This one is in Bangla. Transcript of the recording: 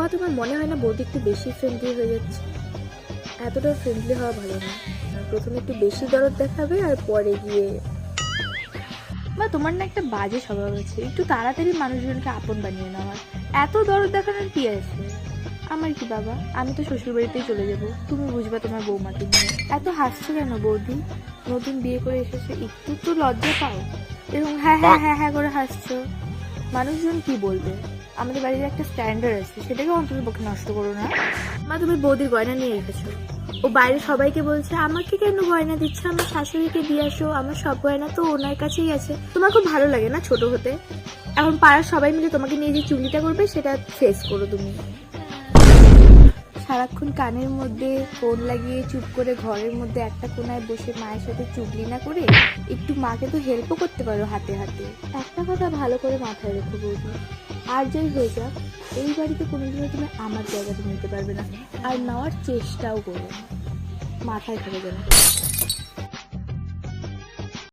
মা, তোমার মনে হয় না বৌদি একটু বেশি ফ্রেন্ডলি হয়ে যাচ্ছে? এতটা ফ্রেন্ডলি হওয়া ভালো না। প্রথমে একটু বেশি দরদ দেখাবে আর পরে গিয়ে। বা তোমার না একটা বাজে স্বভাব আছে, একটু তাড়াতাড়ি মানুষজনকে আপন বানিয়ে নেওয়ার। এত দরদ দেখানোর কি আছে? আমার কি বাবা, আমি তো শ্বশুর বাড়িতেই চলে যাব, তুমি বুঝবা তোমার বৌমাকে নিয়ে। এত হাসছো কেন বৌদি? নতুন বিয়ে করে এসেছো, একটু তো লজ্জা পাও। এবং হ্যাঁ হ্যাঁ হ্যাঁ হ্যাঁ করে হাসছো, মানুষজন কি বলবে? আমাদের বাড়ির একটা স্ট্যান্ডার্ড আছে, সেটাকে অন্তত পক্ষে নষ্ট করো না। মা, তুমি বৌদির গয়না নিয়ে রেখেছো, ও বাইরে সবাইকে বলছে আমাকে কেন গয়না দিচ্ছে, আমার শাশুড়িকে দিয়ে আসো, আমার সব গয়না তো ওনার কাছেই আছে। তোমার খুব ভালো লাগে না ছোট হতে? এখন পাড়ার সবাই মিলে তোমাকে নিয়ে যে চুগলিটা করবে সেটা ফেস করো তুমি। সারাক্ষণ কানের মধ্যে ফোন লাগিয়ে চুপ করে ঘরের মধ্যে একটা কোনায় বসে মায়ের সাথে চুগলি না করে একটু মাকে তো হেল্পও করতে পারো হাতে হাতে। একটা কথা ভালো করে মাথায় রেখো বৌদি, আর যাই হয়ে যাক, এই বাড়িতে কোনোদিনও তুমি আমার জায়গাটা নিতে পারবে না, আর নেওয়ার চেষ্টাও করবে না। মাথায় থাকে যেন।